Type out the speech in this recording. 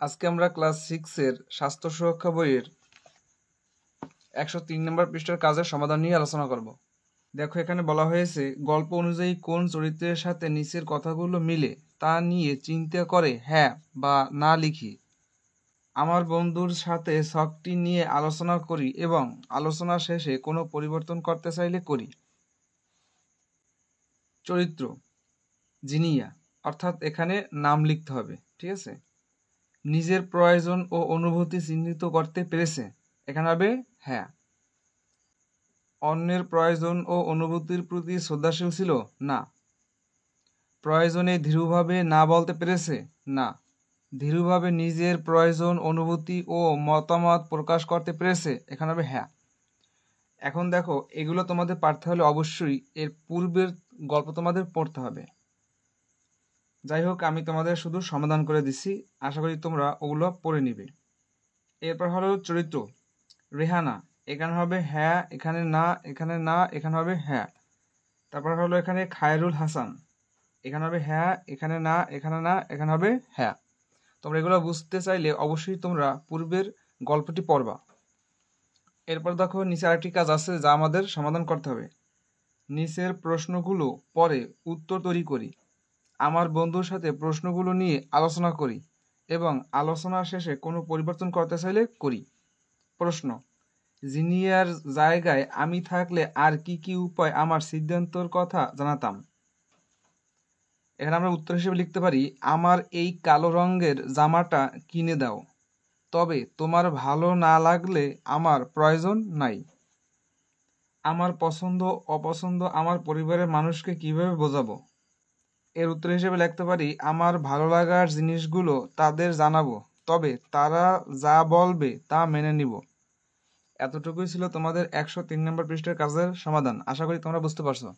আজকে আমরা ক্লাস 6-এর স্বাস্থ্য সুরক্ষা বইয়ের 103 নম্বর পৃষ্ঠার কাজের সমাধান নিয়ে আলোচনা করব। দেখো, এখানে বলা হয়েছে গল্প অনুযায়ী কোন চরিত্রের সাথে নিচের কথাগুলো মিলে তা নিয়ে চিন্তা করে হ্যাঁ বা না লিখি। আমার বন্ধুর সাথে শখটি নিয়ে আলোচনা করি এবং আলোচনা শেষে কোনো পরিবর্তন করতে চাইলে করি। চরিত্র জিনিয়া, অর্থাৎ এখানে নাম লিখতে হবে, ঠিক আছে। নিজের প্রয়োজন ও অনুভূতি চিহ্নিত করতে পেরেছে, এখানে হবে হ্যাঁ। অন্যের প্রয়োজন ও অনুভূতির প্রতি শ্রদ্ধাশীল ছিল না। প্রয়োজনে ধীরভাবে না বলতে পেরেছে না। ধীরভাবে নিজের প্রয়োজন অনুভূতি ও মতামত প্রকাশ করতে পেরেছে, এখানে হবে হ্যাঁ। এখন দেখো, এগুলো তোমাদের পারতে হলে অবশ্যই এর পূর্বের গল্প তোমাদের পড়তে হবে। যাই হোক, আমি তোমাদের শুধু সমাধান করে দিচ্ছি, আশা করি তোমরা ওগুলো পড়ে নিবে। এরপর হলো চরিত্র রেহানা, এখানে হবে হ্যাঁ, এখানে না, এখানে না, এখানে হবে হ্যাঁ। তারপর হলো এখানে খায়রুল হাসান, এখানে হবে হ্যাঁ, এখানে না, এখানে না, এখানে হবে হ্যাঁ। তোমরা এগুলো বুঝতে চাইলে অবশ্যই তোমরা পূর্বের গল্পটি পড়বা। এরপর দেখো, নিচে আরেকটি কাজ আছে যা আমাদের সমাধান করতে হবে। নিচের প্রশ্নগুলো পরে উত্তর তৈরি করি। আমার বন্ধুর সাথে প্রশ্নগুলো নিয়ে আলোচনা করি এবং আলোচনা শেষে কোনো পরিবর্তন করতে চাইলে করি। প্রশ্ন: জিনিয়ার জায়গায় আমি থাকলে আর কি কি উপায় আমার সিদ্ধান্তর কথা জানাতাম? এখানে আমরা উত্তর হিসেবে লিখতে পারি, আমার এই কালো রঙের জামাটা কিনে দাও, তবে তোমার ভালো না লাগলে আমার প্রয়োজন নাই। আমার পছন্দ অপছন্দ আমার পরিবারের মানুষকে কিভাবে বোঝাবো? এর উত্তর হিসেবে লিখতে পারি, আমার ভালো লাগার জিনিসগুলো তাদের জানাবো, তবে তারা যা বলবে তা মেনে নিব। এতটুকুই ছিল তোমাদের 103 নম্বর পৃষ্ঠার কাজের সমাধান। আশা করি তোমরা বুঝতে পারছো।